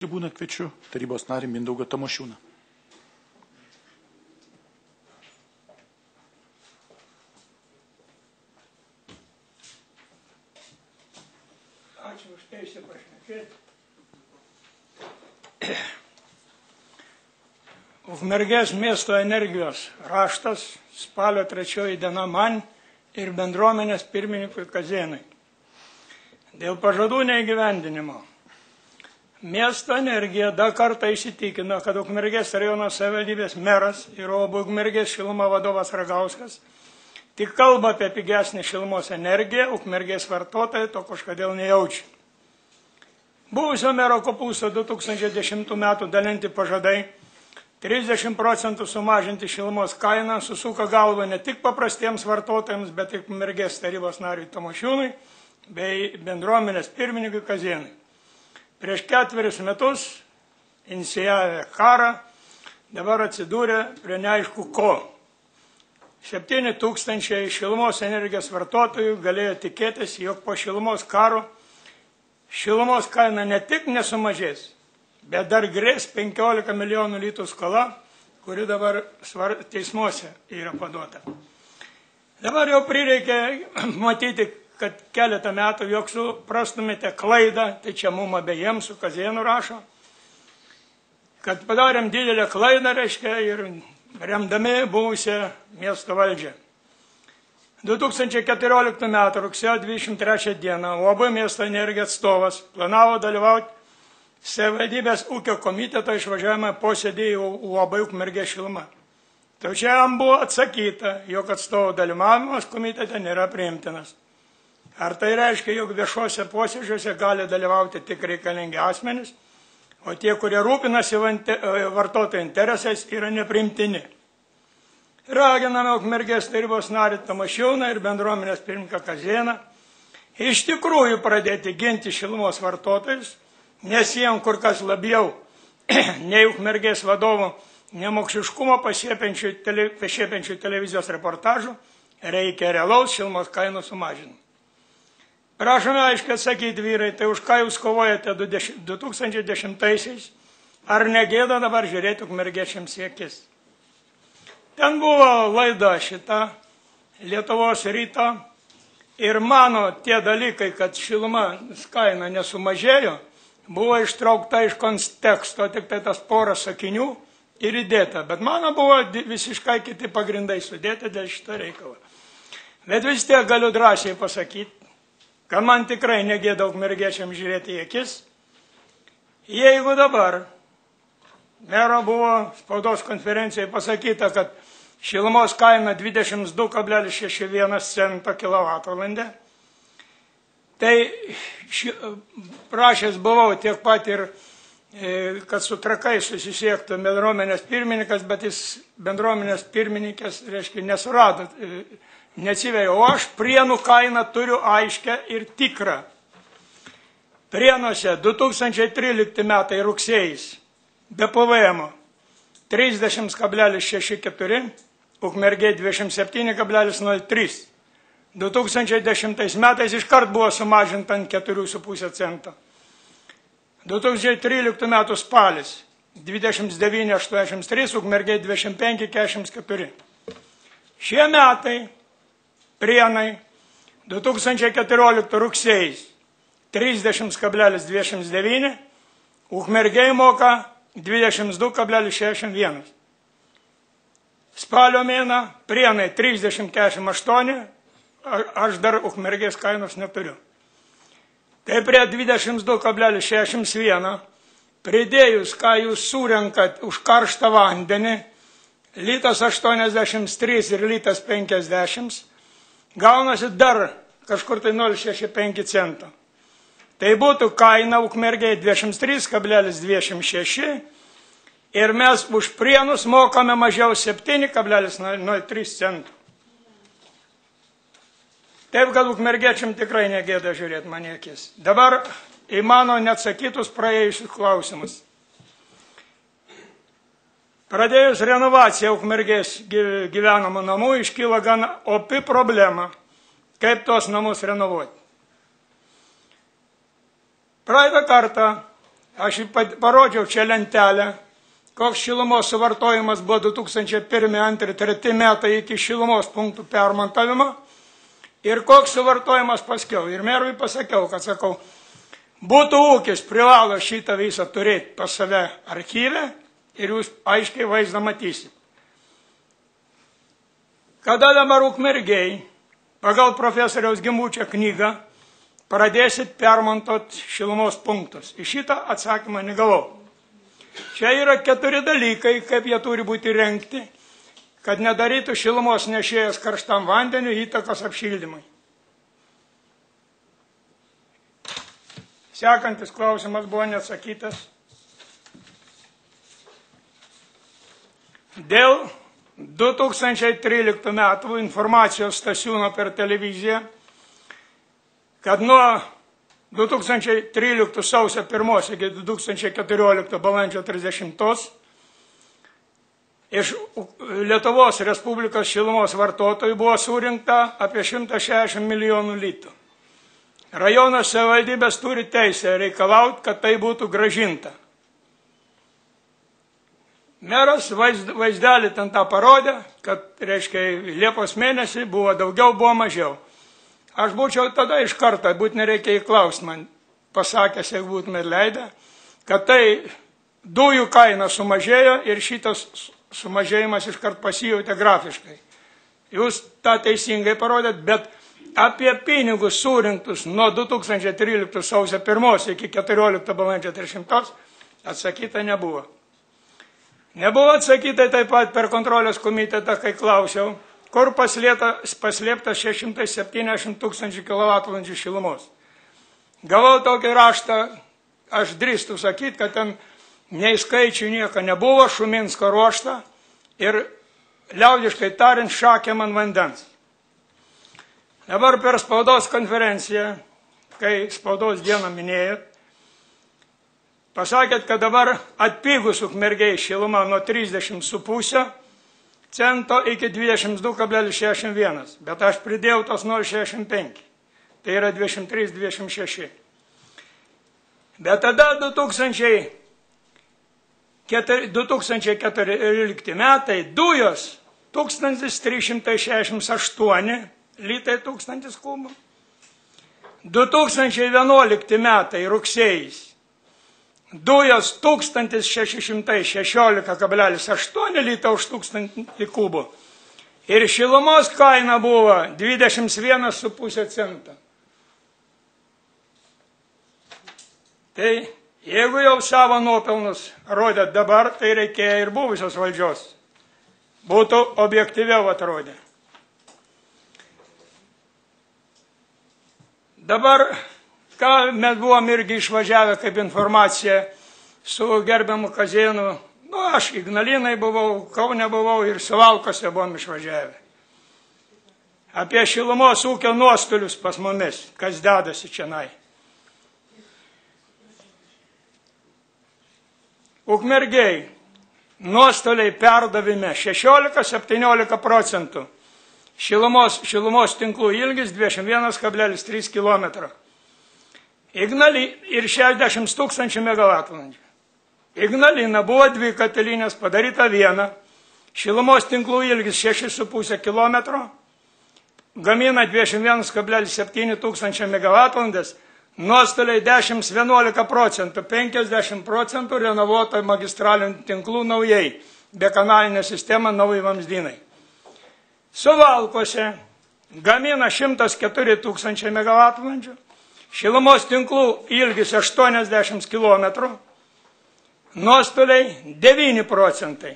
Būna kviečiu tarybos narį Mindaugą Tamošiūną. Ačiū už teisę pašnekėti. Ukmergės miesto energijos raštas spalio 3 diena man ir bendruomenės pirmininkui Kazėnui. Dėl pažadų neįgyvendinimo. Miesto energija dar kartą įsitikino, kad Ukmergės rajono savivaldybės meras ir Ukmergės šiluma vadovas Ragauskas tik kalba apie pigesnį šilumos energiją, Ukmergės vartotojai to kažkodėl nejaučia. Buvusio mero Kopūsto 2010 metų dalinti pažadai 30% sumažinti šilumos kainą susuka galvą ne tik paprastiems vartotojams, bet ir Ukmergės tarybos nariui Tamošiūnui bei bendruomenės pirmininkui Kazėnui. Prieš 4 metus inicijavę karą, dabar atsidūrė prie neaišku ko. 7 000 šilumos energijos vartotojų galėjo tikėtis, jog po šilumos karo šilumos kaina ne tik nesumažės, bet dar grės 15 milijonų litų skola, kuri dabar teismuose yra paduota. Dabar jau prireikia matyti, kad keletą metų, jog suprastumėte klaidą, tai čia mum abejiems su Kazėnu rašo, kad padarėm didelę klaidą, reiškia, ir remdami buvusią miesto valdžią. 2014 m. rugsėjo 23 d. UAB miesto energija atstovas planavo dalyvauti savivaldybės ūkio komiteto išvažiavimą posėdį į UAB Ukmergės šiluma. Tačiau jam buvo atsakyta, jog atstovo dalyvavimas komitete nėra priimtinas. Ar tai reiškia, jog viešuose posėdžiuose gali dalyvauti tik reikalingi asmenys, o tie, kurie rūpinasi vartotojų interesais, yra nepriimtini? Raginame Ukmergės tarybos narį Tamošiūną ir bendruomenės pirmininką Kazėną iš tikrųjų pradėti ginti šilumos vartotojus, nes jiems kur kas labiau nei Ukmergės vadovų nemokšiškumo pašiepiančių televizijos reportažų reikia realaus šilumos kainų sumažinimo. Prašome aiškiai atsakyti, vyrai, tai už ką jūs kovojate 2010-aisiais, ar negėda dabar žiūrėti Ukmergiečiams į akis? Ten buvo laida šita Lietuvos ryto ir mano tie dalykai, kad šilumos kaina nesumažėjo, buvo ištraukta iš konteksto, tik tai tas porą sakinių ir įdėta. Bet mano buvo visiškai kiti pagrindai sudėti dėl šito reikalo. Bet vis tiek galiu drąsiai pasakyti, kad man tikrai negėda Ukmergiečiams žiūrėti į akis, jeigu dabar mero buvo spaudos konferencijai pasakyta, kad šilumos kaina 22,61 cento kilovatvalandę, tai prašęs buvau tiek pat ir, kad su Trakais susisiektų bendruomenės pirmininkas, bet jis bendruomenės pirmininkas, reiškia, nesurado, neatsivėjo, o aš Prienų kainą turiu aiškę ir tikrą. Prienuose 2013 metai rugsėjais be PVM 30,64, Ukmergėje 27,03. 2010 metais iškart buvo sumažinta ant 4,5 cento. 2013 metų spalis 29,83, Ukmergėje 25,44. Šie metai Prienai 2014 rugsėjais 30,29, Ukmergėje moka 22,61. Spalio mėną Prienai 30,48, aš dar Ukmergės kainos neturiu. Tai prie 22,61 pridėjus, ką jūs surenkat už karštą vandenį, litas 83 ir litas 50, gaunasi dar kažkur tai 0,65 cento. Tai būtų kaina Ukmergėje 23,26 ir mes už Prienus mokame mažiau 7,03 centų. Taip, kad Ukmergiečiam tikrai negėda žiūrėti man į akis. Dabar į mano neatsakytus praėjusius klausimus. Pradėjus renovaciją Ukmergės gyvenamų namų iškyla gan opi problema, kaip tos namus renovuoti. Praeitą kartą Aš parodžiau čia lentelę, koks šilumos suvartojimas buvo 2001, 2002, 2003 metai iki šilumos punktų permontavimo ir koks suvartojimas paskiau. Ir merui pasakiau, kad sakau, būtų ūkis privalo šitą visą turėti pas save archyve ir jūs aiškiai vaizdą matysit. Kada dabar Ukmergėj, pagal profesoriaus Gimučio knygą, pradėsit permontuot šilumos punktus? Į šitą atsakymą negavau. Čia yra 4 dalykai, kaip jie turi būti rengti, kad nedarytų šilumos nešėjas karštam vandeniu įtakos apšildymui. Sekantis klausimas buvo neatsakytas. Dėl 2013 metų informacijos Stasiūno per televiziją, kad nuo 2013 sausio 1 iki 2014 balandžio 30 iš Lietuvos Respublikos šilumos vartotojų buvo surinkta apie 160 milijonų litų. Rajono savivaldybės turi teisę reikalauti, kad tai būtų grąžinta. Meras vaizdelį ten tą parodė, kad, reiškia, Liepos mėnesį buvo daugiau, buvo mažiau. Aš būčiau tada iš karto, būt nereikia įklausti man, pasakęs, jeigu būtume leidę, kad tai dujų kaina sumažėjo ir šitas sumažėjimas iškart pasijautė grafiškai. Jūs tą teisingai parodėt, bet apie pinigus surinktus nuo 2013 sausio 1 iki 14 balandžio 30 atsakyta nebuvo. Nebuvo atsakyta taip pat per kontrolės komitetą, kai klausiau, kur paslėpta 670 tūkstančių kWh šilumos. Gavau tokį raštą, aš drįstu sakyti, kad ten nei skaičių nieko nebuvo, Šuminsko ruošta ir liaudiškai tariant šakėm ant vandens. Dabar per spaudos konferenciją, kai spaudos dieną minėjot, pasakėt, kad dabar atpigus Ukmergėj šiluma nuo 30,5 cento iki 22,61, bet aš pridėjau tos 0,65, tai yra 23,26. Bet tada 2014 metai dujos 1368 litai 1000 kubų. 2011 metai rugsėjais dujos 1616,8 litą už 1000 kubų. Ir šilumos kaina buvo 21,5 centą. Tai jeigu jau savo nuopelnus rodėt dabar, tai reikėjo ir buvusios valdžios. Būtų objektyviau atrodę. Dabar, ką mes buvom irgi išvažiavę kaip informacija su gerbiamu Kazėnu, aš Ignalinai buvau, Kaune buvau ir Suvalkose buvom išvažiavę. Apie šilumos ūkio nuostolius pas mumis, kas dedasi čianai. Ukmergėj nuostoliai perdavime 16-17 procentų. Šilumos tinklų ilgis 21,3 km. Ir 60 tūkstančių megavatvalandžių. Ignalina buvo 2 katilinės, padaryta 1. Šilumos tinklų ilgis 6,5 km. Gamina 21,7 tūkstančio megavatvalandas. Nuostoliai 10-11 procentų, 50 procentų renovuota magistralinių tinklų naujai, be kanalinė sistema nauji vamzdynai. Suvalkose gamina 104 tūkstančiai megavatvalandžių, šilumos tinklų ilgis 80 km, nuostoliai 9 procentai.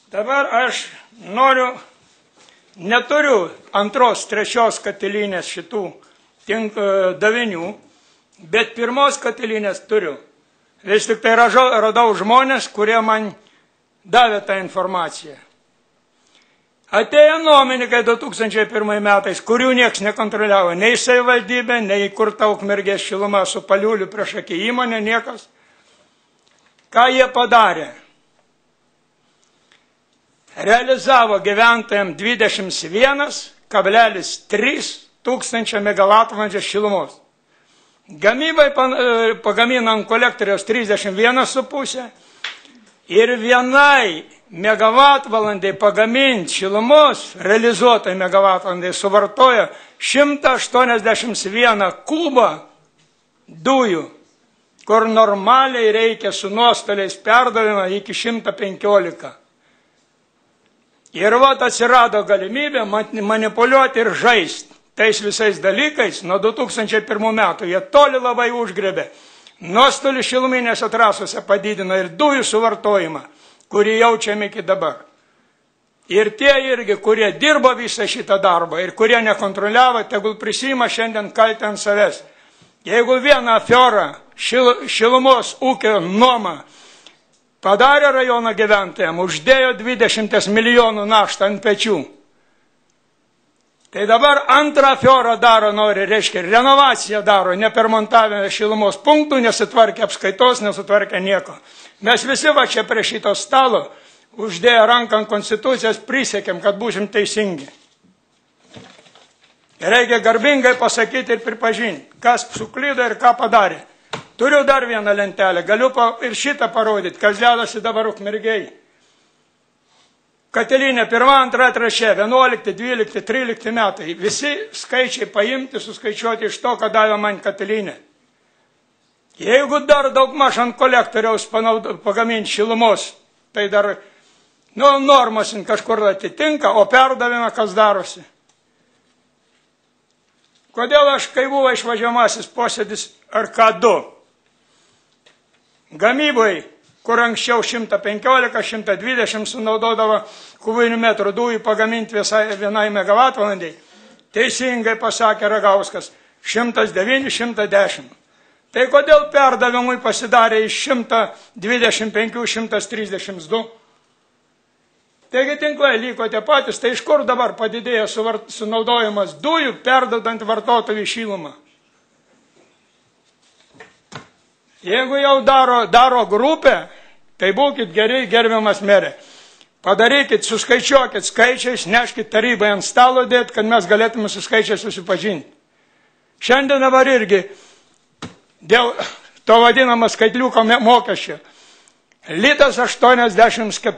Dabar aš neturiu 2-3 katilinės šitų davinių, bet 1 katilinės turiu. Vis tik tai radau žmonės, kurie man davė tą informaciją. Atėjo nuomininkai 2001 metais, kurių nieks nekontroliavo, nei savivaldybė, nei kurta Ukmergės šiluma su Paliuliu priešakį įmonė, niekas. Ką jie padarė? Realizavo gyventojams 21,3 tūkstančio megavatvalandžio šilumos. Gamybai pagaminant kolektoriaus 31,5 ir vienai megavatvalandai pagaminti šilumos, realizuotai megavatvalandai suvartoja 181 kubą dujų, kur normaliai reikia su nuostoliais perdavimą iki 115. Ir vat atsirado galimybė manipuliuoti ir žaisti tais visais dalykais. Nuo 2001 metų jie toli labai užgrebė. Nuostolį šiluminėse trasose padidino ir dujų suvartojimą, kurį jaučiame iki dabar. Ir tie irgi, kurie dirbo visą šitą darbą ir kurie nekontroliavo, tegul prisima šiandien kaltę ant savęs. Jeigu vieną aferą šilumos ūkio nuomą padarė rajono gyventojams, uždėjo 20 milijonų naštą ant pečių, tai dabar antrą aferą daro, nori, reiškia, renovaciją daro, nepermontavę šilumos punktų, nesitvarkė apskaitos, nesitvarkė nieko. Mes visi va čia prie šito stalo uždėję ranką ant konstitucijos prisiekėm, kad būsim teisingi. Reikia garbingai pasakyti ir pripažinti, kas suklydo ir ką padarė. Turiu dar vieną lentelę, galiu ir šitą parodyti, kas dedasi dabar Ukmergėj. Katilinė 1, 2, 3, 11, 12, 13 metai. Visi skaičiai paimti, suskaičiuoti iš to, ką davė man katilinė. Jeigu dar daug maž ant kolektoriaus pagaminti šilumos, tai dar normos kažkur atitinka, o perdavimą kas darosi. Kodėl aš, kai buvo išvažiamasis posėdis RK2, gamybai, kur anksčiau 115-120 sunaudodavo kubinių metrų dujų pagaminti vienai megavatvalandai, teisingai pasakė Ragauskas, 109-110. Tai kodėl perdavimui pasidarė iš 125-132? Taigi tinklai liko tie patys, tai iš kur dabar padidėjo sunaudojimas dujų, perdodant vartotojų šilumą? Jeigu jau daro grupę, tai būkit geri, gerbiamas merė. Padarykit, suskaičiuokit skaičiais, neškit tarybai ant stalo dėt, kad mes galėtume su skaičiais susipažinti. Šiandien dabar irgi dėl to vadinamo skaitliuko mokesčio. Litas 84.